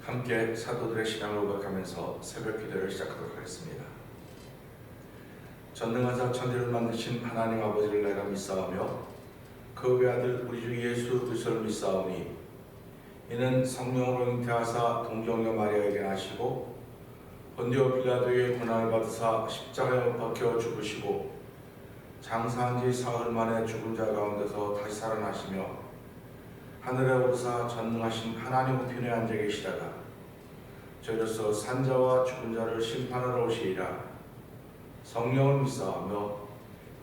함께 사도들의 신앙을 고백하면서 새벽 기도를 시작하도록 하겠습니다. 전능하사 천지를 만드신 하나님 아버지를 내가 믿사오며 그 외아들 우리 주 예수 그리스도를 믿사오니 이는 성령으로 잉태하사 동정녀 마리아에게 나시고 본디오 빌라도의 고난을 받으사 십자가에 못 박혀 죽으시고 장사한 지 사흘 만에 죽은 자 가운데서 다시 살아나시며 하늘에 오르사 전능하신 하나님 우편에 앉아 계시다가 저희로서 산자와 죽은 자를 심판하러 오시리라. 성령을 믿사오며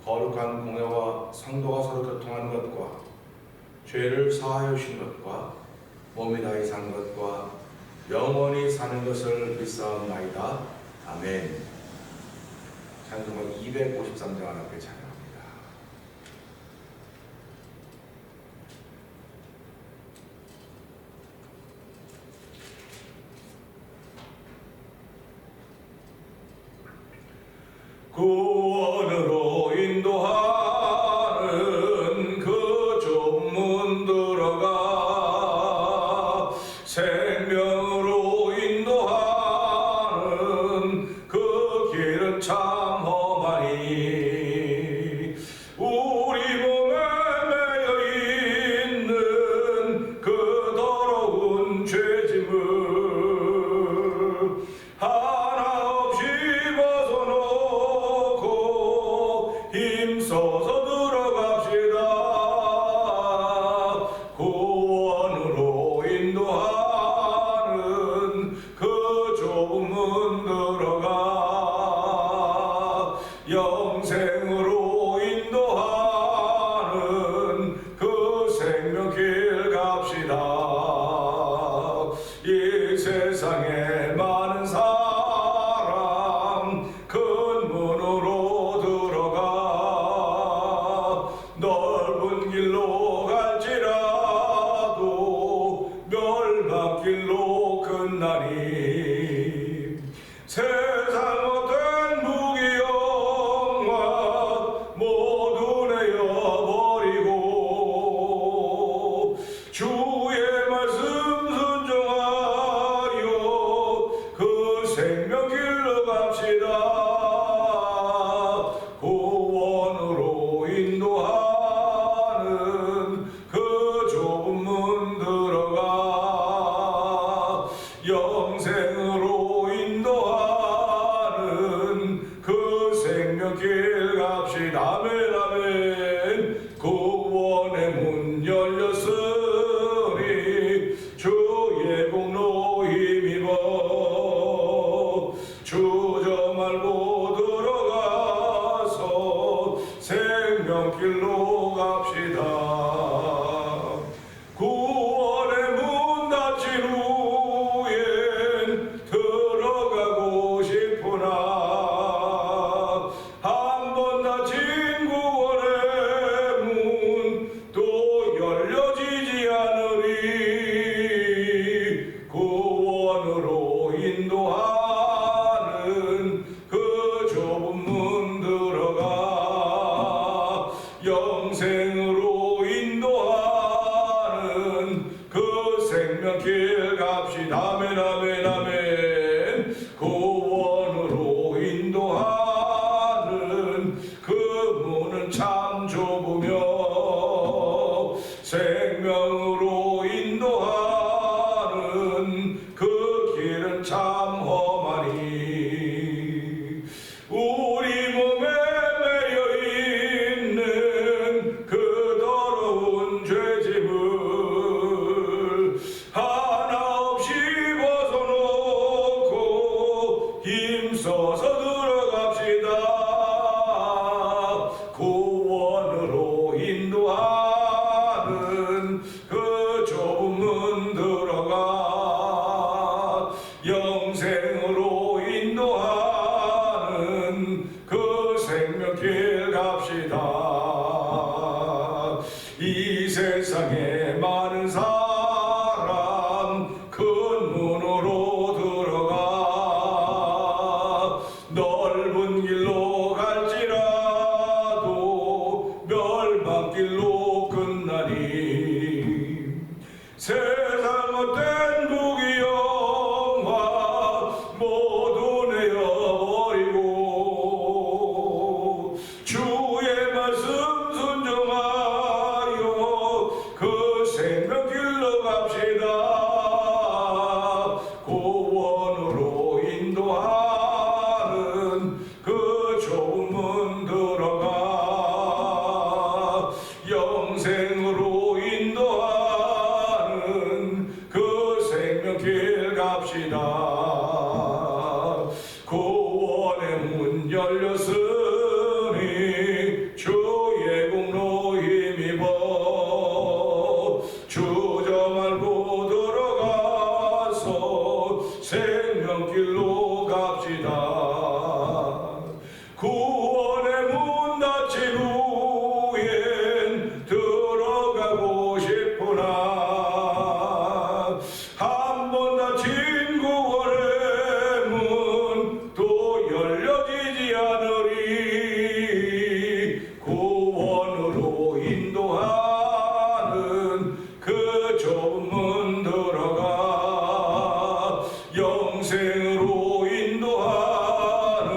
거룩한 공회와 성도가 서로 교통하는 것과 죄를 사하여 주신 것과 몸이 다히 산 것과 영원히 사는 것을 믿사옵나이다. 아멘. 찬송가 253장 앞에 찬양합니다. 구원으로 인도하는 그 좁은 문 들어가 생명으로 인도하는 그 길은 참 험하니 우리 몸에 매여 있는 그 더러운 죄짐을 힘써서 들어갑시다. 구원으로 인도하는 그 좁은 문 들어가 영생으로 인도하는 그 생명길 갑시다. 이 세상에 많은 사람 큰 문으로 들어가 넓은 길로 갈지라도 멸망길로 끝나니 세상 못된 무기영화 모두 내어버리고 주의 말씀 순종하여 그 생명길로 갑시다. 구원으로 인도하는 그 좁은 문 들어가 영생으로 인도하는 그 생명길 갑시다. 아멘 아멘. 구원의 문 열렸으니 주의 공로 힘입어 주저 말고 들어가서 생명길로 갑시다. 구원의 문 닫힌 후엔 들어가고 싶으나 한 번 닫힌 구원의 문 또 열려지지 않으리. 구원으로 인도하는 그 좁은 문 들어가 영생으로 인도하는 그 생명길 갑시다. 아멘 아멘 아멘. 구원으로 인도하는 그 문은 참 좁으며 생명으로 인도하는 그 길은 참 험하니 우리 몸에 매여 있는 그 더러운 죄짐을 하나 없이 벗어놓고 힘써서 들어갑시다. 구원으로 인도하는 그 좁은 문 들어가 영생으로 인도하는 그 생명길 갑시다. 이 세상에 많은 사람 큰 문으로 들어가 넓은 길로 갈지라도 멸망길로 끝나니 세상 못된 무기여 하시구나. 한 번 닫힌 구원의 문 또 열려지지 않으리. 구원으로 인도하는 그 좁은 문 들어가 영생으로 인도하는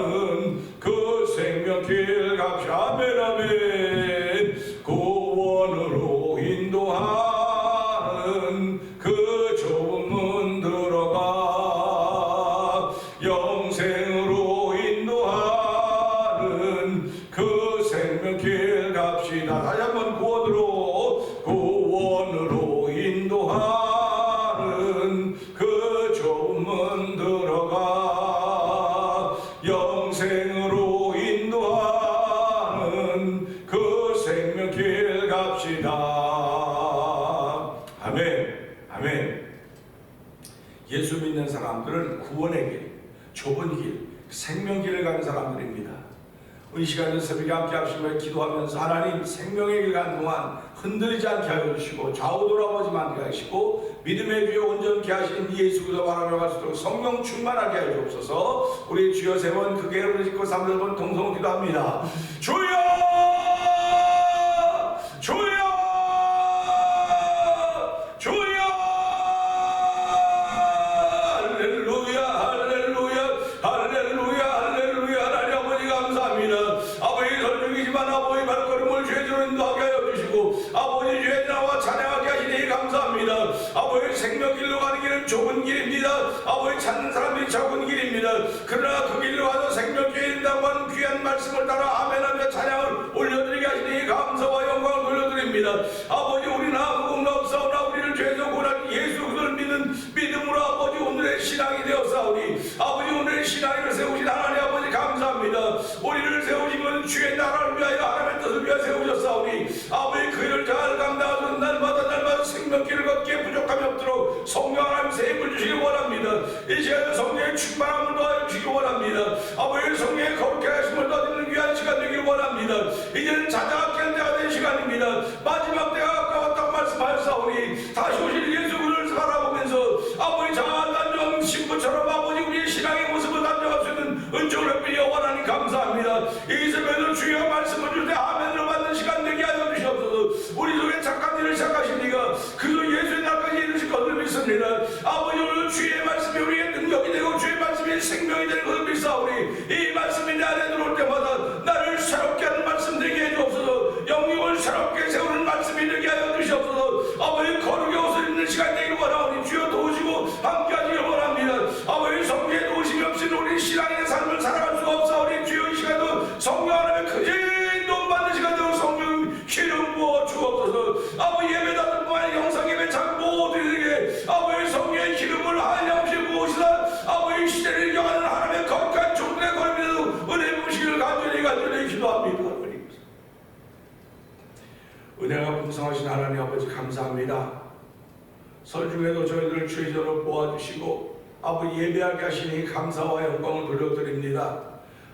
그 생명길 갑시다. 아멘 아멘. 구원으로 인도하는 그 좁은 문 들어가 영생으로 인도하는 그 생명길 갑시다. 다시 한번 구원으로 인도하는 그 좁은 문 들어가 영생으로 인도하는 그 생명길 갑시다. 아멘 아멘. 예수 믿는 사람들은 구원의 길, 좁은 길, 생명길을 가는 사람들입니다. 이 시간에 새벽에 함께 하시며 기도하면서 하나님 생명의 길 가는 동안 흔들리지 않게 하여 주시고 좌우 돌아보지 않게 하시고 믿음의 주여 온전케 하신 예수 그리스도 바라며 갈수록 성령 충만하게 하여 주옵소서. 우리 주여 세 번 크게 이름을 짓고 3번 동성 기도합니다. 주여 주여 주여. 할렐루야 할렐루야 할렐루야 할렐루야. 하나님 아버지 감사합니다. 아버지 설중이지만 아버지 발걸음을 죄대로 인도하게 하여 주시고 아버지 죄 나와 찬양하게 하시니 감사합니다. 아버지 생명길로 가는 길은 좁은 길입니다. 아버지 찾는 사람들이 적은 길입니다. 그러나 그 길로 가서 생명길에 있다고 하는 귀한 말씀을 따라 아멘하며 찬양을 올려드리게 하시니 감사와 영광을 돌려드립니다. 아버지 우리는 아무것도 없사오나 우리를 죄에서 구원한 예수 그리스도를 믿는 믿음으로 아버지 오늘의 신앙이 되었사오니 아버지 오늘의 신앙을 세우신 하나님 아버지 감사합니다. 우리를 세우신 것은 주의 나라를 위하여 하나님의 뜻을 위하여 세우셨사오니 아버지 그 일을 잘 감당하는 날마다 생명길을 걷기에 부족함이 없도록 성령 하나님 새 힘을 주시기 원합니다. 이 시간에 성령의 충만함을 더하여 주시기 원합니다. 아버지 성령의 거룩해 하심을 더하는 귀한 시간 되길 원합니다. 이제는 자작한 때가 된 시간입니다. 마지막 때가 가까웠다고 말씀하였사오니 다시 오실 예수 그리스도를 바라보면서 아버지 자단정 신부처럼 아버지 우리의 신앙의 모습을 단정할 수 있는 은총을 빌려 원하니 감사합니다. 이 새벽에도 주여 말씀을 줄 때 아멘으로 받는 시간 되게 하여 주시옵소서. 우리 속에 착한 일을 시작하신 이가 그리고 예수의 날까지 이르실 것을 믿습니다. 아버지 오늘 주의 말씀이 우리의 능력이 되고 주의 말씀이 생명이 되는 것을 믿사오니 이 말씀이 내 안에 들어올 때마다 나를 새롭게 하는 말씀 되게 해주옵소서. 영역을 새롭게 세우는 말씀이 되게 하여 주시옵소서. 아버지 거룩의 옷을 입는 시간 되기를 원하오니 주여 도우시고 함께 하시길 원합니다. 아버지 성령의 도우심이 없이는 우리 신앙의 삶을 살아갈 수가 없사오니 주여 이 시간도 성령 하나님의 크신 도움 받는 시간 되고 성령 기름 부어 주옵소서. 아버지 예배자들 뿐만 영상 예배 참 모두에게 아버지 성령의 기름을 한량없이 부으시다 아버지 시대를 이겨가는 하나님의 거룩한 종들의 걸음에도 은혜 부으시기를 간절히 기도합니다. 은혜가 풍성하신 하나님 아버지 감사합니다. 설 중에도 저희들을 주의 전으로 모아주시고 아버지 예배하게 하시니 감사와 영광을 돌려드립니다.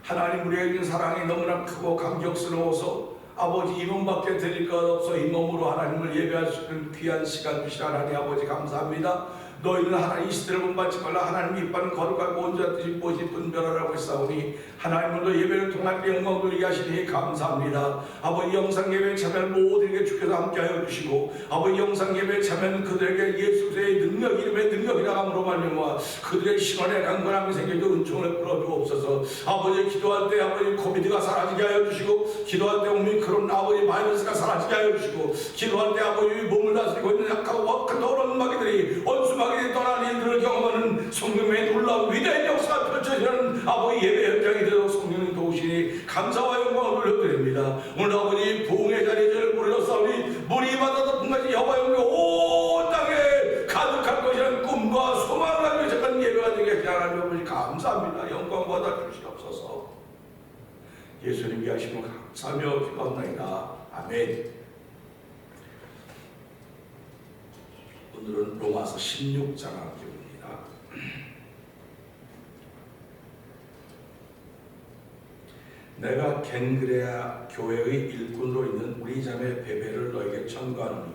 하나님 우리에게 사랑이 너무나 크고 감격스러워서 아버지 이 몸밖에 드릴 것 없어 이 몸으로 하나님을 예배할 수 있는 귀한 시간 주신 하나님 아버지 감사합니다. 너희는 하나님 이 시대를 본받지 말라. 하나님 이빠는 거룩하고 온전한 뜻이 무엇이 분별하라고 했사오니 하나님으로 예배를 통할 때 영광 돌리게 하시니 감사합니다. 아버지 영상 예배에 참여한 모두에게 주께서 함께하여 주시고 아버지 영상 예배에 참여한 그들에게 예수의 능력 이름의 능력이라 함으로 말미암아 그들의 신원에 강건함이 생기도 은총을 풀어주옵소서. 아버지 기도할 때 아버지 코비드가 사라지게 하여 주시고 기도할 때 오미크론 아버지 바이러스가 사라지게 하여 주시고 기도할 때 아버지 몸을 다스리고 있는 약하고 더러운 마귀들이 원수마귀 떠난 이들을 경험하는 성령의 놀라운 위대한 역사가 펼쳐지는 아버지 예배 현장이 되도록 성령님 도우시니 감사와 영광을 돌려드립니다. 오늘 아버지 부흥의 자리에 저를 부르셨사오니 물이 바다도 풍같이 여호와 영광이 온 땅에 가득할 것이라는 꿈과 소망을 가지고 잠깐 예배가 되게 하시니 하나님 아버지 감사합니다. 영광 받아 주시옵소서. 예수님께 하시면 감사하며 기도합니다. 아멘. 오늘은 로마서 16장 함께입니다. 내가 겐그레아 교회의 일꾼으로 있는 우리 자매 베베를 너에게 청구하노니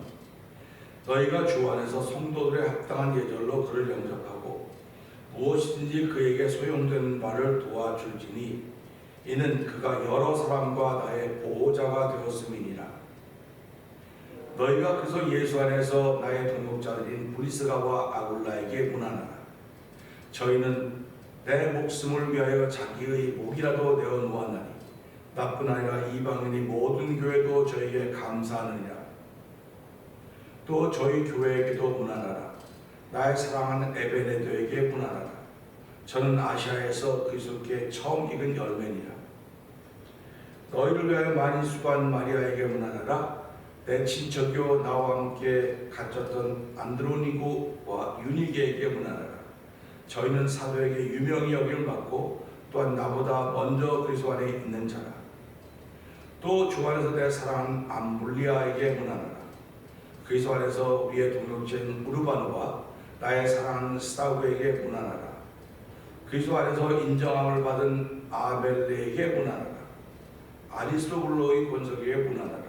너희가 주 안에서 성도들의 합당한 예절로 그를 영접하고 무엇이든지 그에게 소용되는 바를 도와줄지니 이는 그가 여러 사람과 나의 보호자가 되었음이니라. 너희가 그래서 예수 안에서 나의 동역자들인 브리스가와 아굴라에게 문안하라. 저희는 내 목숨을 위하여 자기의 목이라도 내어 놓았나니 나뿐 아니라 이방인이 모든 교회도 저에게 감사하느니라. 또 저희 교회에게도 문안하라. 나의 사랑하는 에베네도에게 문안하라. 저는 아시아에서 그리스도께 처음 익은 열매니라. 너희를 위하여 많이 수고한 마리아에게 문안하라. 내 친척이요 나와 함께 갇혔던 안드로니고와 유니게에게 문안하라. 저희는 사도에게 유명히 여김을 받고 또한 나보다 먼저 그리스도 안에 있는 자라. 또 주 안에서 내 사랑하는 암블리아에게 문안하라. 그리스도 안에서 우리의 동역자인 우르바노와 나의 사랑하는 스타우에게 문안하라. 그리스도 안에서 인정함을 받은 아벨레에게 문안하라. 아리스토블로의 권속에게 문안하라.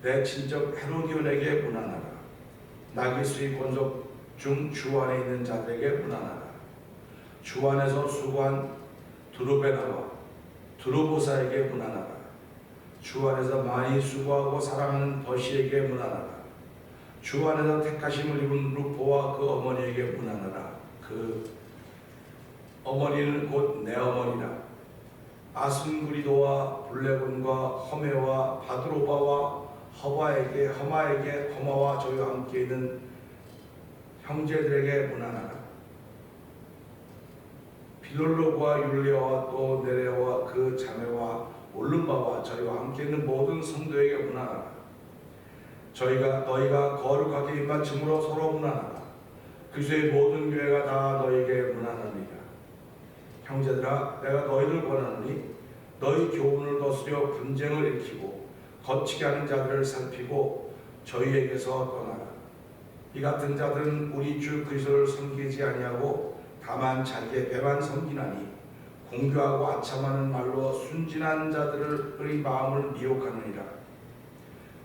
내 친척 헤로디온에게 문안하라. 나기수의 권속 중 주 안에 있는 자들에게 문안하라. 주 안에서 수고한 두루베나와 두루보사에게 문안하라. 주 안에서 많이 수고하고 사랑하는 버시에게 문안하라. 주 안에서 택하심을 입은 루포와 그 어머니에게 문안하라. 그 어머니는 곧 내 어머니라. 아순구리도와 블레곤과 허메와 바드로바와 허마와 저희와 함께 있는 형제들에게 문안하라. 빌롤로와 율리아와 또 네레와 그 자매와 올름바와 저희와 함께 있는 모든 성도에게 문안하라. 너희가 거룩하게 입맞춤으로 서로 문안하라. 그리스도의 모든 교회가 다 너희에게 문안하니라. 형제들아, 내가 너희를 권하노니 너희 교훈을 거스려 분쟁을 일으키고 거치게 하는 자들을 살피고 저희에게서 떠나라. 이 같은 자들은 우리 주 그리스도를 섬기지 아니하고 다만 자기의 배만 섬기나니 공교하고 아첨하는 말로 순진한 자들의 마음을 미혹하느니라.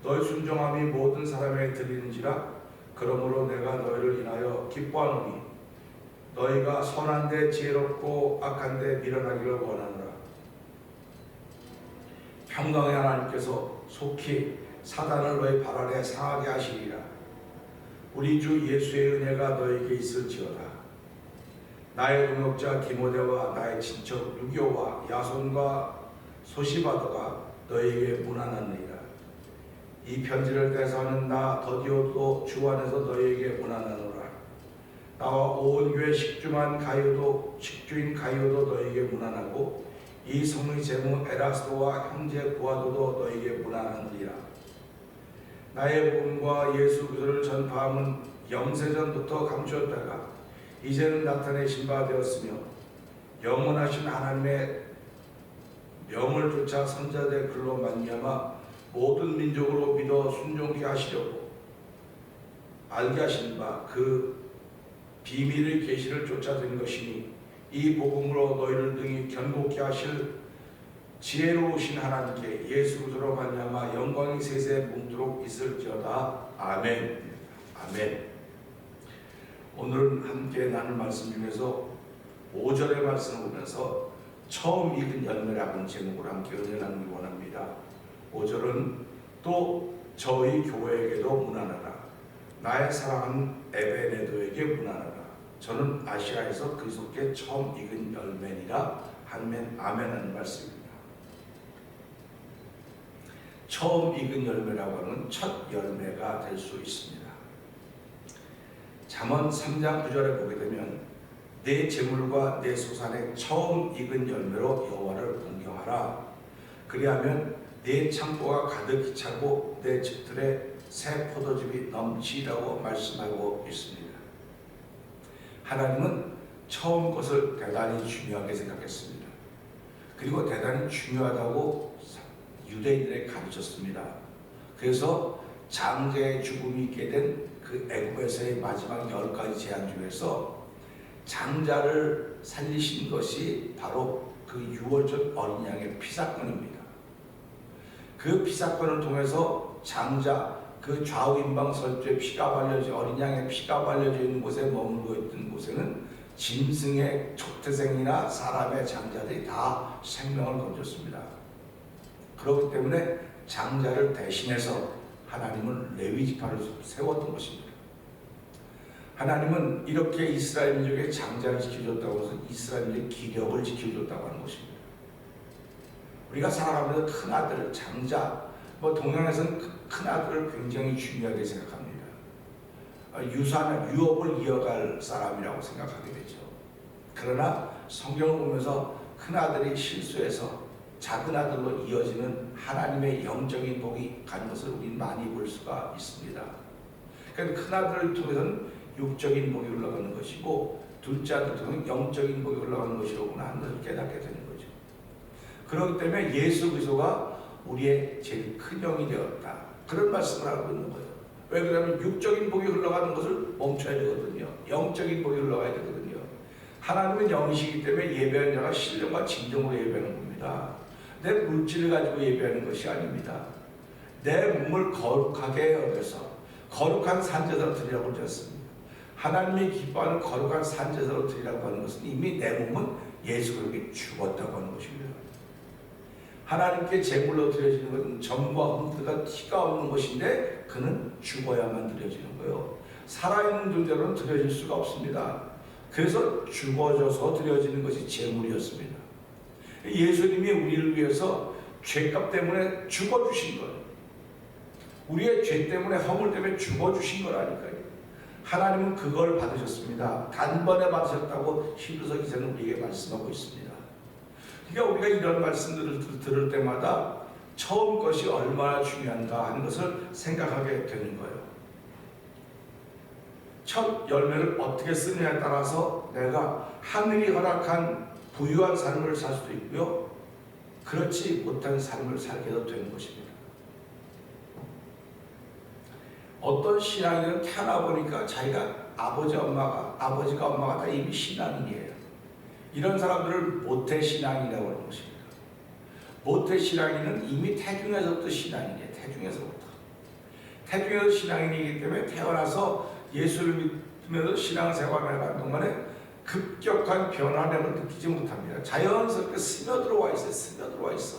너희 순종함이 모든 사람에게 들리는지라. 그러므로 내가 너희를 인하여 기뻐하노니 너희가 선한데 지혜롭고 악한데 미련하기를 원하노라. 평강의 하나님께서 속히 사단을 너희 발 아래 상하게 하시리라. 우리 주 예수의 은혜가 너희에게 있을지어다. 나의 동역자 디모데와 나의 친척 유교와 야손과 소시바더가 너희에게 문안하느니라. 이 편지를 대사하는 나 더디오도 주 안에서 너희에게 문안하노라. 나와 온 교회 식주인 가이오도 너희에게 문안하고 이 성의 제무 에라스도와 형제 부하도도 너희에게 문안하느니라. 나의 복음과 예수 그리스도를 전파함은 영세전부터 감추었다가 이제는 나타내신 바 되었으며 영원하신 하나님의 명을 쫓아 선자들의 글로 말미암아 모든 민족으로 믿어 순종케 하시려고 알게 하신 바 그 비밀의 계시를 쫓아든 것이니 이 복음으로 너희를 등이 견고케 하실 지혜로우신 하나님께 예수 그리스도로 말미암아 영광이 세세 뭉도록 있을지어다. 아멘. 아멘. 오늘은 함께 나눌 말씀 중에서 5절의 말씀을 보면서 처음 익은 열매라는 제목으로 함께 은혜 나누기 원합니다. 5절은 또 저희 교회에게도 문안하라. 나의 사랑하는 에베네도에게 문안하라. 저는 아시아에서 그리스도께 처음 익은 열매니라. 아멘 하는 말씀입니다. 처음 익은 열매라고 하는 첫 열매가 될 수 있습니다. 잠언 3장 9절에 보게 되면 내 재물과 내 소산의 처음 익은 열매로 여호와를 공경하라. 그리하면 내 창고가 가득히 차고 내 집들에 새 포도즙이 넘치라고 말씀하고 있습니다. 하나님은 처음 것을 대단히 중요하게 생각했습니다. 그리고 대단히 중요하다고 유대인들에게 가르쳤습니다. 그래서 장자의 죽음이 있게 된 그 애굽에서의 마지막 10가지 제한 중에서 장자를 살리신 것이 바로 그 유월절 어린 양의 피사건입니다. 그 피사건을 통해서 장자 그 좌우임방 설주에 피가 발려져 어린 양의 피가 발려져 있는 곳에 머물고 있던 곳에는 짐승의 족태생이나 사람의 장자들이 다 생명을 건졌습니다. 그렇기 때문에 장자를 대신해서 하나님은 레위 지파를 세웠던 것입니다. 하나님은 이렇게 이스라엘 민족의 장자를 지켜줬다고 해서 이스라엘 민족의 기력을 지켜줬다고 하는 것입니다. 우리가 살아가면서 큰 아들, 장자, 동양에서는 큰 아들을 굉장히 중요하게 생각합니다. 유업을 이어갈 사람이라고 생각하게 되죠. 그러나 성경을 보면서 큰 아들이 실수해서 작은 아들로 이어지는 하나님의 영적인 복이 가는 것을 우리는 많이 볼 수가 있습니다. 그러니까 큰 아들을 통해서는 육적인 복이 올라가는 것이고 둘째 아들을 통해서는 영적인 복이 올라가는 것이로구나 하는 것을 깨닫게 되는 거죠. 그렇기 때문에 예수 그리스도가 우리의 제일 큰 영이 되었다. 그런 말씀을 하고 있는 거예요. 왜 그러냐면 육적인 복이 흘러가는 것을 멈춰야 되거든요. 영적인 복이 흘러가야 되거든요. 하나님은 영이시기 때문에 예배하는 자가 신령과 진정으로 예배하는 겁니다. 내 물질을 가지고 예배하는 것이 아닙니다. 내 몸을 거룩하게 여겨서 거룩한 산제사로 드리라고 하셨습니다. 하나님이 기뻐하는 거룩한 산제사로 드리라고 하는 것은 이미 내 몸은 예수 그리스도께 죽었다고 하는 것입니다. 하나님께 제물로 드려지는 것은 점과 흠기가 티가 없는 것인데 그는 죽어야만 드려지는 거예요. 살아있는 존재로는 드려질 수가 없습니다. 그래서 죽어져서 드려지는 것이 제물이었습니다. 예수님이 우리를 위해서 죄값 때문에 죽어주신 거예요. 우리의 죄 때문에 허물 때문에 죽어주신 거라니까요. 하나님은 그걸 받으셨습니다. 단번에 받으셨다고 히브리서 기자는 우리에게 말씀하고 있습니다. 그러니까 우리가 이런 말씀들을 들을 때마다 처음 것이 얼마나 중요한가 하는 것을 생각하게 되는 거예요. 첫 열매를 어떻게 쓰느냐에 따라서 내가 하늘이 허락한 부유한 삶을 살 수도 있고요, 그렇지 못한 삶을 살게도 되는 것입니다. 어떤 신앙인은 태어나 보니까 자기가 아버지가 엄마가 다 이미 신앙인이에요. 이런 사람들을 모태신앙이라고 하는 것입니다. 모태신앙인은 이미 태중에서부터 신앙인이에요. 태중에서 신앙인이기 때문에 태어나서 예수를 믿으면서 신앙생활을 하는 동안에 급격한 변화됨을 느끼지 못합니다. 자연스럽게 스며들어와 있어.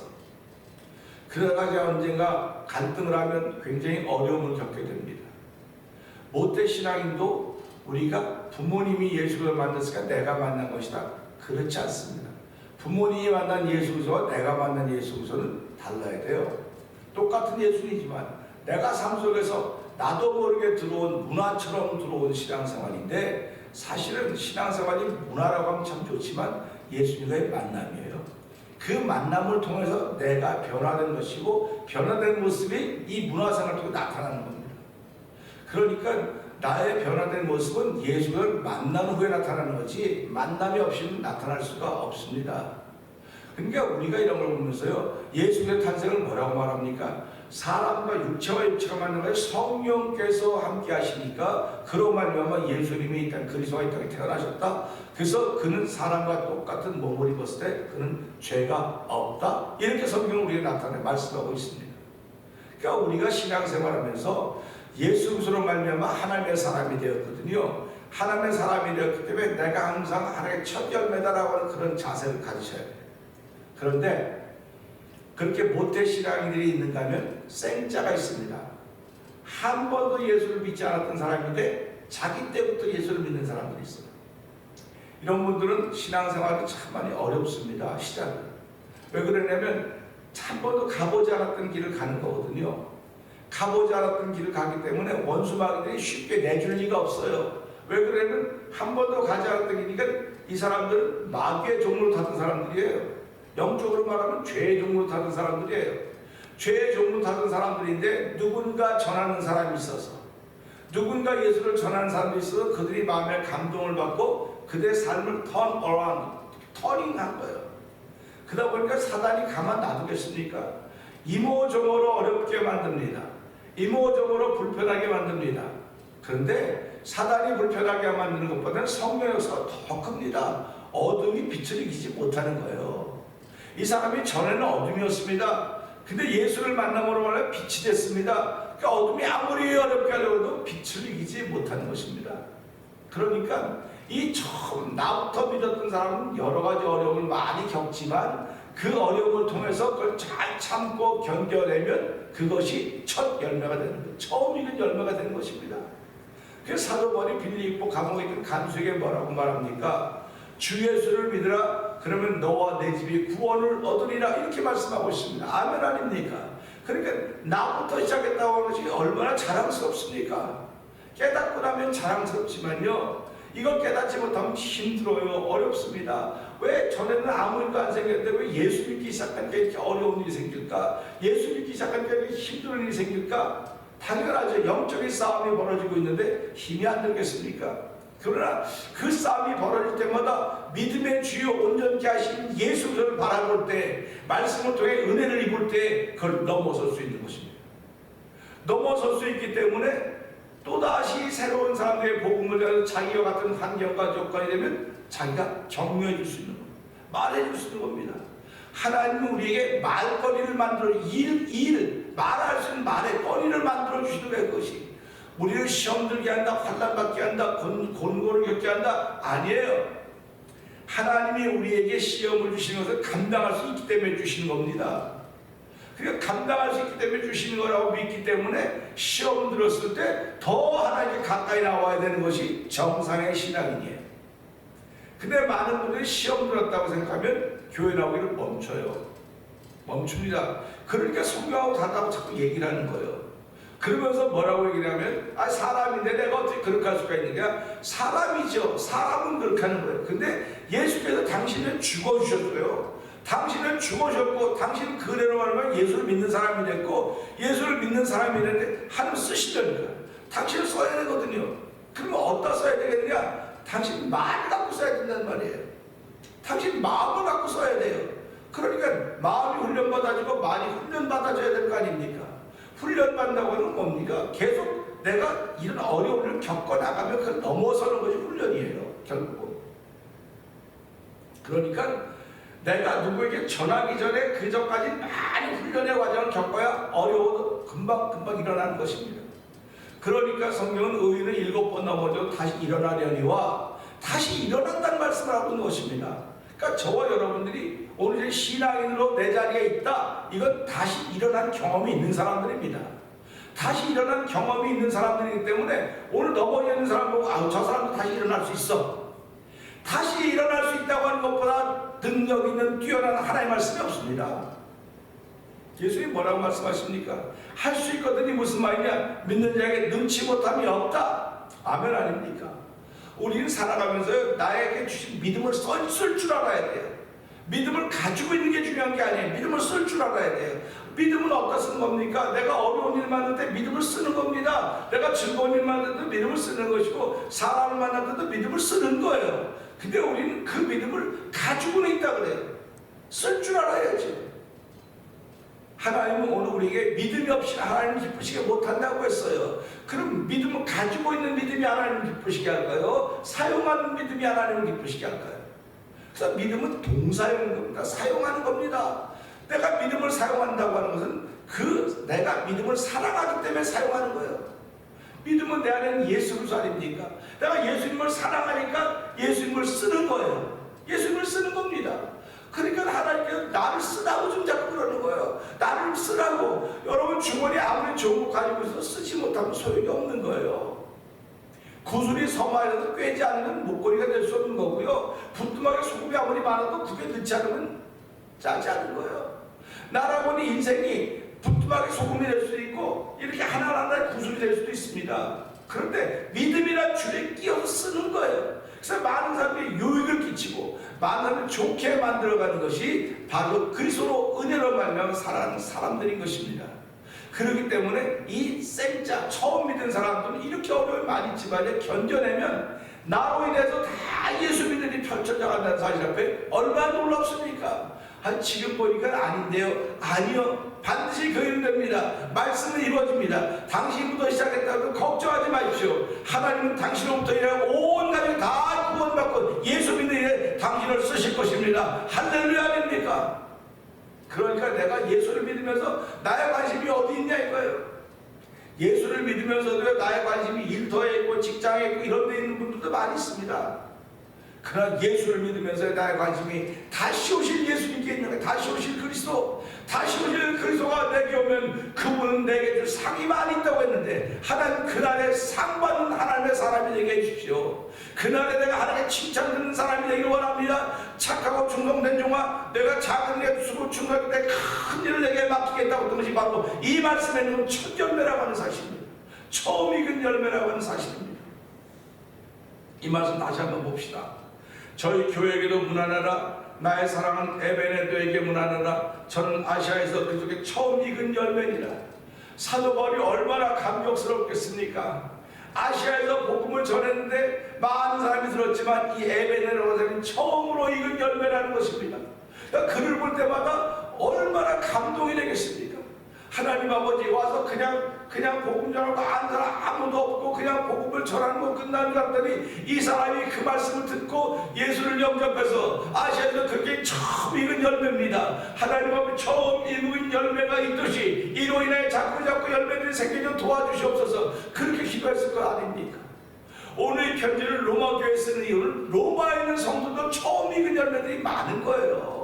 그러다가 언젠가 갈등을 하면 굉장히 어려움을 겪게 됩니다. 모태신앙인도 우리가 부모님이 예수를 만났으니까 내가 만난 것이다, 그렇지 않습니다. 부모님이 만난 예수 그리스도와 내가 만난 예수 그리스도는 달라야 돼요. 똑같은 예수이지만 내가 삶 속에서 나도 모르게 들어온 문화처럼 들어온 신앙생활인데, 사실은 신앙생활이 문화라고 하면 참 좋지만 예수님과의 만남이에요. 그 만남을 통해서 내가 변화된 것이고, 변화된 모습이 이 문화생활을 통해 나타나는 겁니다. 그러니까 나의 변화된 모습은 예수를 만난 후에 나타나는 거지 만남이 없이는 나타날 수가 없습니다. 그러니까 우리가 이런 걸 보면서요, 예수의 탄생을 뭐라고 말합니까? 사람과 육체가 만난 것에 성령께서 함께 하시니까 그로 말미암아 예수님이 이 땅 그리스도가 이 땅에 태어나셨다. 그래서 그는 사람과 똑같은 몸을 입었을 때 그는 죄가 없다. 이렇게 성경은 우리에게 말씀하고 있습니다. 그러니까 우리가 신앙생활하면서 예수 그리스도로 말미암아 하나님의 사람이 되었거든요. 하나님의 사람이 되었기 때문에 내가 항상 하나님의 첫 열매다라고 하는 그런 자세를 가지셔야 돼요. 그런데 그렇게 모태신앙인들이 있는가 하면 생자가 있습니다. 한 번도 예수를 믿지 않았던 사람인데 자기 때부터 예수를 믿는 사람들이 있어요. 이런 분들은 신앙생활이 참 많이 어렵습니다. 시작은. 왜 그러냐면 한 번도 가보지 않았던 길을 가는 거거든요. 가보지 않았던 길을 가기 때문에 원수마귀들이 쉽게 내줄 리가 없어요. 왜 그러냐면 한 번도 가지 않았던 길이니까 이 사람들은 마귀의 종로를 타던 사람들이에요. 영적으로 말하면 죄의 종로를 타던 사람들이에요. 죄의 종로를 타던 사람들인데 누군가 전하는 사람이 있어서, 누군가 예수를 전하는 사람이 있어서 그들이 마음에 감동을 받고 그들의 삶을 터닝한 거예요. 그러다 보니까 사단이 가만 놔두겠습니까? 이모저모로 어렵게 만듭니다. 이모저모로 불편하게 만듭니다. 그런데 사단이 불편하게 만드는 것보다는 성령의 역사가 더 큽니다. 어둠이 빛을 이기지 못하는 거예요. 이 사람이 전에는 어둠이었습니다. 근데 예수를 만남으로 말해 빛이 됐습니다. 그러니까 어둠이 아무리 어렵게 하려고 해도 빛을 이기지 못하는 것입니다. 그러니까 이 처음 나부터 믿었던 사람은 여러 가지 어려움을 많이 겪지만 그 어려움을 통해서 그걸 잘 참고 견뎌내면 그것이 첫 열매가 되는 거예요. 처음 익은 열매가 되는 것입니다. 그래서 사도 바울이 빌립보 감옥에 있던 간수에게 뭐라고 말합니까? 주 예수를 믿으라. 그러면 너와 내 집이 구원을 얻으리라. 이렇게 말씀하고 있습니다. 아멘 아닙니까? 그러니까 나부터 시작했다고 하는 것이 얼마나 자랑스럽습니까? 깨닫고 나면 자랑스럽지만요, 이걸 깨닫지 못하면 힘들어요. 어렵습니다. 왜 전에는 아무 일도 안 생겼는데 왜 예수 믿기 시작하니까 이렇게 어려운 일이 생길까? 예수 믿기 시작하니까 이렇게 힘든 일이 생길까? 당연하죠. 영적인 싸움이 벌어지고 있는데 힘이 안 들겠습니까? 그러나 그 싸움이 벌어질 때마다 믿음의 주요 온전케 하신 예수를 바라볼 때, 말씀을 통해 은혜를 입을 때 그걸 넘어설 수 있는 것입니다. 넘어설 수 있기 때문에 또다시 새로운 사람들의 복음을 전해서 자기와 같은 환경과 조건이 되면 자기가 격려해 줄 수 있는 겁니다. 말해 줄 수 있는 겁니다. 하나님은 우리에게 말거리를 만들어 말할 수 있는 말의 거리를 만들어 주시는 거예요. 그것이 우리를 시험 들게 한다, 환난 받게 한다, 곤고를 겪게 한다, 아니에요. 하나님이 우리에게 시험을 주시는 것을 감당할 수 있기 때문에 주시는 겁니다. 그러니까 감당할 수 있기 때문에 주시는 거라고 믿기 때문에 시험 들었을 때 더 하나님께 가까이 나와야 되는 것이 정상의 신앙이에요. 근데 많은 분들이 시험 들었다고 생각하면 교회 나오기를 멈춥니다. 그러니까 성경하고 다르다고 자꾸 얘기를 하는 거예요. 그러면서 뭐라고 얘기를 하면, 사람인데 내가 어떻게 그렇게 할 수가 있느냐? 사람이죠. 사람은 그렇게 하는 거예요. 근데 예수께서 당신은 죽어주셨어요. 당신은 죽으셨고, 당신은 그대로 말하면 예수를 믿는 사람이 됐고, 예수를 믿는 사람이 됐는데 하나님 쓰시려니까 당신을 써야 되거든요. 그러면 어디다 써야 되겠느냐? 당신 마음을 갖고 써야 된다는 말이에요. 당신 마음을 갖고 써야 돼요. 그러니까 마음이 훈련받아지고 많이 훈련받아져야 될 거 아닙니까? 훈련받는다고 하는 뭡니까? 계속 내가 이런 어려움을 겪어나가면 그걸 넘어서는 것이 훈련이에요. 결국은. 그러니까 내가 누구에게 전하기 전에 그 전까지 많이 훈련의 과정을 겪어야 어려워도 금방 일어나는 것입니다. 그러니까 성경은 의인은 7번 넘어져도 다시 일어나려니와 다시 일어난다는 말씀을 하고 있는 것입니다. 그러니까 저와 여러분들이 오늘 신앙인으로 내 자리에 있다, 이건 다시 일어난 경험이 있는 사람들입니다. 다시 일어난 경험이 있는 사람들이기 때문에 오늘 넘어져 있는 사람 보고 저 사람도 다시 일어날 수 있어. 다시 일어날 수 있다고 하는 것보다 능력 있는 뛰어난 하나님의 말씀이 없습니다. 예수님 뭐라고 말씀하십니까? 할 수 있거든이 무슨 말이냐? 믿는 자에게 능치 못함이 없다. 아멘 아닙니까? 우리는 살아가면서 나에게 주신 믿음을 쓸 줄 알아야 돼요. 믿음을 가지고 있는 게 중요한 게 아니에요. 믿음을 쓸 줄 알아야 돼요. 믿음은 어디다 쓰는 겁니까? 내가 어려운 일 만날 때 믿음을 쓰는 겁니다. 내가 즐거운 일 만날 때도 믿음을 쓰는 것이고, 사람을 만날 때도 믿음을 쓰는 거예요. 근데 우리는 그 믿음을 가지고는 있다 그래요. 쓸 줄 알아야지. 하나님은 오늘 우리에게 믿음이 없이 하나님을 기쁘시게 못한다고 했어요. 그럼 믿음을 가지고 있는 믿음이 하나님을 기쁘시게 할까요? 사용하는 믿음이 하나님을 기쁘시게 할까요? 그래서 믿음은 동사용인 겁니다. 사용하는 겁니다. 내가 믿음을 사용한다고 하는 것은 내가 믿음을 사랑하기 때문에 사용하는 거예요. 믿음은 내 안에는 예수 그리스도 아닙니까? 내가 예수님을 사랑하니까 예수님을 쓰는 거예요. 예수님을 쓰는 겁니다. 그러니까 하나님께서 나를 쓰라고 좀 자꾸 그러는 거예요. 나를 쓰라고. 여러분 주머니에 아무리 좋은 거 가지고 있어도 쓰지 못하면 소용이 없는 거예요. 구슬이 서마에라도 꿰지 않으면 목걸이가 될 수 없는 거고요. 부뚜막에 소금이 아무리 많아도 그게 넣지 않으면 짜지 않는 거예요. 나라고는 인생이 부뚜막에 소금이 될 수도 있고 이렇게 하나하나 구슬이 될 수도 있습니다. 그런데 믿음이란 줄에 끼어서 쓰는 거예요. 그래서 많은 사람들이 유익을 끼치고 많은 사람을 좋게 만들어가는 것이 바로 그리스도로 은혜로 말미암아 살아가는 사람들인 것입니다. 그렇기 때문에 이 생자 처음 믿은 사람들은 이렇게 어려움이 많이 있지만 견뎌내면 나로 인해서 다 예수 믿는 일이 펼쳐져 간다는 사실 앞에 얼마나 놀랍습니까? 지금 보니까 아닌데요. 아니요. 반드시 그 일은 됩니다. 말씀은 이루어집니다. 당신부터 시작했다고 걱정하지 마십시오. 하나님은 당신으로부터 일하고 온 가족이 다 구원받고 예수 믿는 일에 당신을 쓰실 것입니다. 할렐루야 아닙니까? 그러니까 내가 예수를 믿으면서 나의 관심이 어디 있냐 이거예요. 예수를 믿으면서도 나의 관심이 일터에 있고 직장에 있고 이런 데 있는 분들도 많이 있습니다. 그러나 예수를 믿으면서 나의 관심이 다시 오실 예수님께 있는 거예요. 다시 오실 그리스도, 다시 오실 그리스도가 내게 오면 그분은 내게 줄 상이 많이 있다고 했는데, 하나님 그날에 상 받는 하나님의 사람이 되게 해주십시오. 그날에 내가 하나님의 칭찬 듣는 사람이 되길 원합니다. 착하고 충성된 종아, 내가 작은 일에 수고 충성할 때 큰 일을 내게 맡기겠다고 했던 것이 바로 이 말씀에 있는 첫 열매라고 하는 사실입니다. 처음 익은 열매라고 하는 사실입니다. 이 말씀 다시 한번 봅시다. 저희 교회에게도 문안하라. 나의 사랑은 에베네도에게 문안하라. 저는 아시아에서 그쪽에 처음 익은 열매니라. 사도 바울이 얼마나 감격스럽겠습니까? 아시아에서 복음을 전했는데 많은 사람이 들었지만 이 에베네라는 사람이 처음으로 익은 열매라는 것입니다. 그러니까 그를 볼 때마다 얼마나 감동이 되겠습니까? 하나님 아버지 와서 그냥 복음 전하고 아는 사람 아무도 없고 그냥 복음을 전하는 거 끝나는 줄 알았더니 이 사람이 그 말씀을 듣고 예수를 영접해서 아시아에서 그게 처음 익은 열매입니다. 하나님 아버지 처음 익은 열매가 있듯이 이로 인해 자꾸 열매들이 생기게 도와주시옵소서. 그렇게 기도했을 거 아닙니까? 오늘 이 편지를 로마 교회에 쓰는 이유는 로마에 있는 성도도 처음 익은 열매들이 많은 거예요.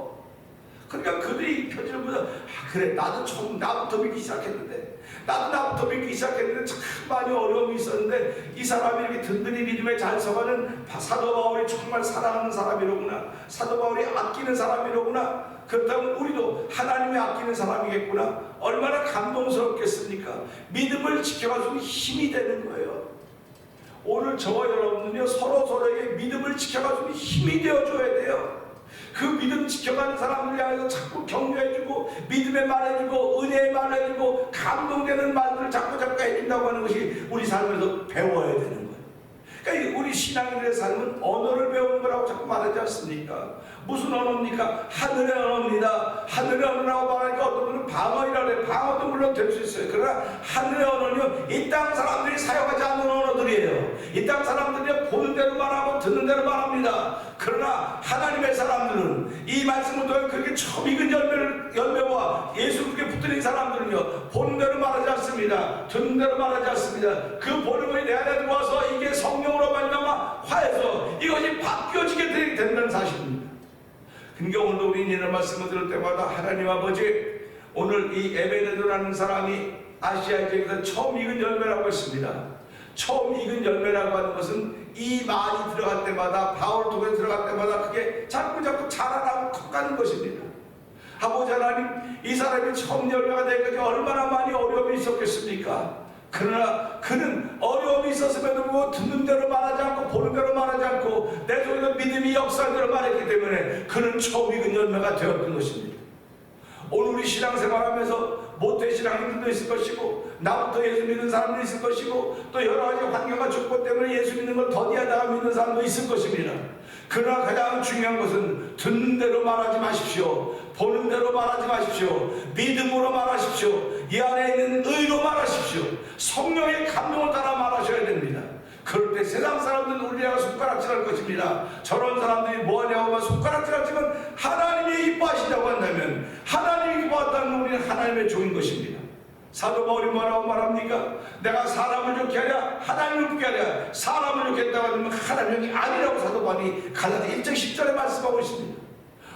그러니까 그들이 이 편지를 보면서 그래 나부터 믿기 시작했는데 나부터 믿기 시작했는데 참 많이 어려움이 있었는데 이 사람이 이렇게 든든히 믿음에 잘 서가는 사도 바울이 정말 사랑하는 사람이로구나, 사도 바울이 아끼는 사람이로구나, 그렇다면 우리도 하나님이 아끼는 사람이겠구나, 얼마나 감동스럽겠습니까? 믿음을 지켜갈 수 있는 힘이 되는 거예요. 오늘 저와 여러분은요 서로에게 믿음을 지켜갈 수 있는 힘이 되어줘야 돼요. 그 믿음 지켜가는 사람들 향해서 자꾸 격려해주고 믿음의 말해주고 은혜의 말해주고 감동되는 말들을 자꾸 해준다고 하는 것이 우리 삶에서 배워야 되는 거예요. 그러니까 우리 신앙인들의 삶은 언어를 배우는 거라고 자꾸 말하지 않습니까? 무슨 언어입니까? 하늘의 언어입니다. 하늘의 언어라고 말하니까 어떤 분은 방언이라고 해요. 방언도 물론 될 수 있어요. 그러나 하늘의 언어는요 이 땅 사람들이 사용하지 않는 언어들이에요. 이 땅 사람들이 보는 대로 말하고 듣는 대로 말합니다. 그러나 하나님의 사람들은 이 말씀을 통해 그렇게 처음 익은 열매와 예수 그렇게 붙들린 사람들은요 보는 대로 말하지 않습니다. 듣는 대로 말하지 않습니다. 그 보는 것이 내 안에 들어와서 이게 성령으로 말미암아 화해서 이것이 바뀌어지게 된다는 사실입니다. 그러니까 오늘도 우리는 이런 말씀을 들을 때마다 하나님 아버지 오늘 이 에베네도라는 사람이 아시아 지역에서 처음 익은 열매라고 했습니다. 처음 익은 열매라고 하는 것은 이 말이 들어갈 때마다 바울 통해 들어갈 때마다 그게 자꾸 자라나고 커가는 것입니다. 아버지 하나님 이 사람이 처음 열매가 되기까지 얼마나 많이 어려움이 있었겠습니까? 그러나 그는 어려움이 있었음에도 불구하고 듣는 대로 말하지 않고 보는 대로 말하지 않고 내 속에서 믿음이 역사한 대로 말했기 때문에 그는 처음 익은 열매가 되었던 것입니다. 오늘 우리 신앙생활하면서 모태 신앙인들도 있을 것이고 나부터 예수 믿는 사람도 있을 것이고 또 여러 가지 환경과 조건 때문에 예수 믿는 걸 더디하다가 믿는 사람도 있을 것입니다. 그러나 가장 중요한 것은 듣는 대로 말하지 마십시오. 보는 대로 말하지 마십시오. 믿음으로 말하십시오. 이 안에 있는 의로 말하십시오. 성령의 감동을 따라 말하셔야 됩니다. 그럴 때 세상 사람들은 우리가 손가락질할 것입니다. 저런 사람들이 뭐하냐고 하면 손가락질하지만 하나님이 이뻐하신다고 한다면 하나님이 이뻐한다면 우리는 하나님의 종인 것입니다. 사도 바울이 뭐라고 말합니까? 내가 사람을 좋게 하랴 하나님을 좋게 하랴 사람을 좋게 했다고 하면 하나님이 아니라고 사도 바울이 갈라디아 1장 10절에 말씀하고 있습니다.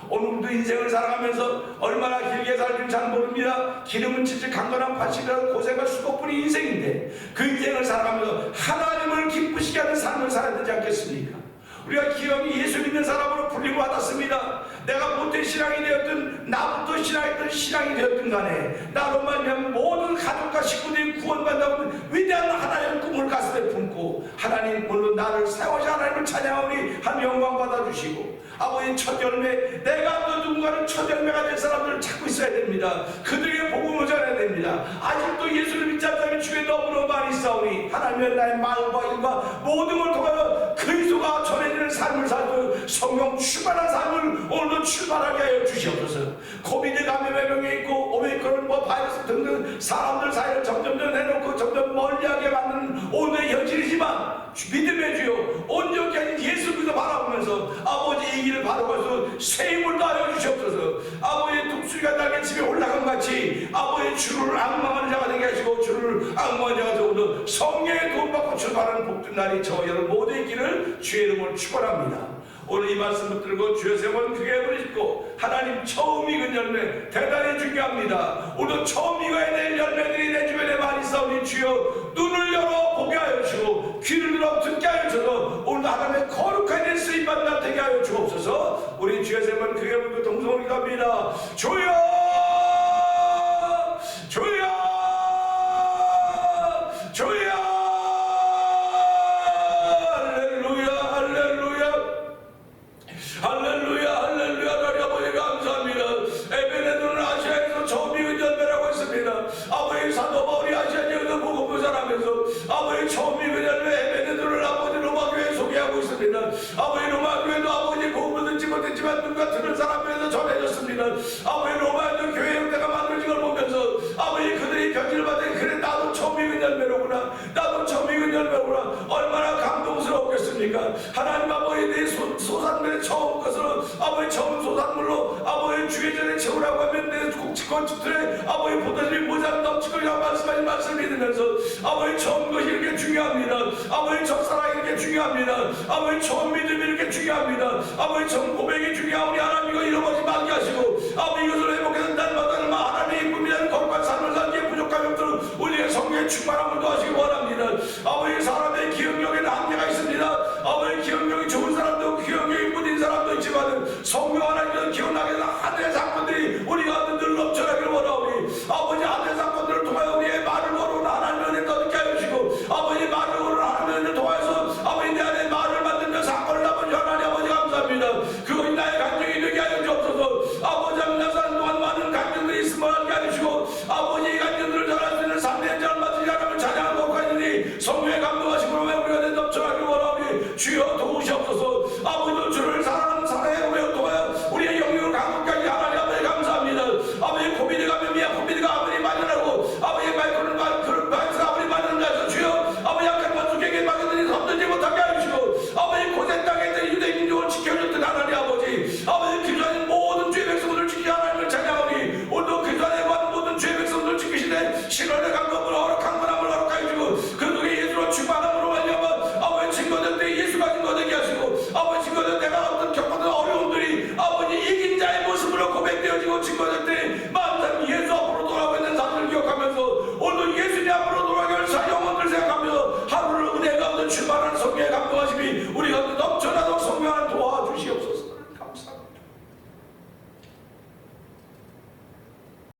오늘도 인생을 살아가면서 얼마나 길게 살지는 잘 모릅니다. 기름은 칠칠 강건한 밭이라는 고생과 수고뿐인 인생인데 그 인생을 살아가면서 하나님을 기쁘시게 하는 삶을 살아야 되지 않겠습니까? 우리가 기업이 예수 믿는 사람으로 불림을 받았습니다. 내가 모태 신앙이 되었든 나부터 신앙했던 신앙이 되었든 간에 나로 말미암아 모든 가족과 식구들이 구원받는다고 위대한 하나님의 꿈을 가슴에 품고 하나님 물론 나를 사용하시 하나님을 찬양하오니 한 영광 받아주시고 아버지 첫 열매 내가 또 누군가는 첫 열매가 될 사람들을 찾고 있어야 됩니다. 그들에게 복음을 전해야 됩니다. 아직도 예수를 믿지 않다면 주에 너무너무 많이 싸우니 하나님의 나의 마음과 일과 모든 걸 통하여 그리스도가 전해지는 삶을 살고 성령 출발한 삶을 오늘도 출발하게 하여 주시옵소서. 코비드 감염의 병에 있고 오미크론 바이러스 등등 사람들 사이를 점점 내놓고 점점 멀리하게 만드는 오늘의 현실이지만 믿음의 주여 온전히 아닌 예수 그리스도 바라보면서 아버지 이 길을 바라보면서 새 힘을 다하여 주시옵소서. 아버지의 독수리가 날개 집에 올라간 같이 같이 아버지 주를 앙망하는 자가 되게 하시고 주를 앙망하는 자가 되고 성령의 도움받고 출발하는 복된 날이 저와 여러분 모두의 있기를 주의 이름으로 축원합니다. 오늘 이 말씀 붙들고 주의 세번 크게 부르시고 하나님 처음 익은 열매 대단히 중요합니다. 오늘도 처음 익어야 될 열매들이 내 주변에 많이 있사오니 주여 눈을 열어 보게 하여 주시고 귀를 열어 듣게 하여 주셔서 오늘도 하나님의 거룩한 일 쓰임받는 날 되게 하여 주옵소서. 우리 주의 세번 크게 부르고 동성으로 기도합니다. 주여 주여 주여 할렐루야 할렐루야 나리 아버지 감사합니다. 에베네도는 아시아에서 처음 익은 열매라고 했습니다. 아버지 사도 바울이 아시아 지역에서 복음 전하면서 아버지 처음 익은 열매 에베네도를 아버지 로마교회에 소개하고 있습니다. 아버지 로마교회도 아버지 복음을 듣지 못했지만 눈과 들은 사람에서 전해졌습니다. 아버지 로마교 교회 형태가 만들어진 걸 보면서 아버지 그들이 편지를 받은 그래 나도 처음 익은 열매로구나 나도 처음 익은 열매로구나 얼마나 감동스러웠겠습니까. 하나님 아버지 내 소산물의 처음 것으로 아버지 처음 소산물로 아버지 주의 전에 채우라고 하면 내 건축들의 아버지 보다시피 모자를 넘치고자 말씀하신 말씀을 믿으면서 아버지 처음 것이 이렇게 중요합니다. 아버지 첫사랑이 이렇게 중요합니다. 아버지 처음 믿음이 이렇게 중요합니다. 아버지 처음 고백이 중요하오니 하나님 이거 잃어버리지 말게 하시고 아버지 이것을 회복해서 날마다 하나님의 이쁨이라는 거룩한 삶을 살기에 부족함이 없도록 우리의 성령의 충만함을 도하시기 원합니다. 아버지 사람의 기억력에는 한계가 있습니다. 아버지 기억력이 좋은 사람도 기억력이 무딘 사람도 있지만 성령 하나님께서 기억나게 하는 하늘의 사건들이 우리가 늘 넘쳐나기를 원하오니 아버지 하늘의 사건들을 통하여 우리의 말을 거르는 하나님의 은혜 떠들게 하여 주시고 아버지 말을 거르는 하나님의 은혜를 통하여서 아버지 내 안에 말을 만들며 사건을 아버지 하나님 아버지 감사합니다. 그것이 나의 간증이 되게 하여 주옵소서. 아버지 하나님 사는 동안 많은 간증들이 있음을 알게 하여 주시고 아버지 이 간증들을 전할 수 있는 3년 전 맞으시 하나님을 찬양하는 것까지 성령의 감동하시고 우리가 내 넘쳐나기를 원하오니 주여 도우시옵소서.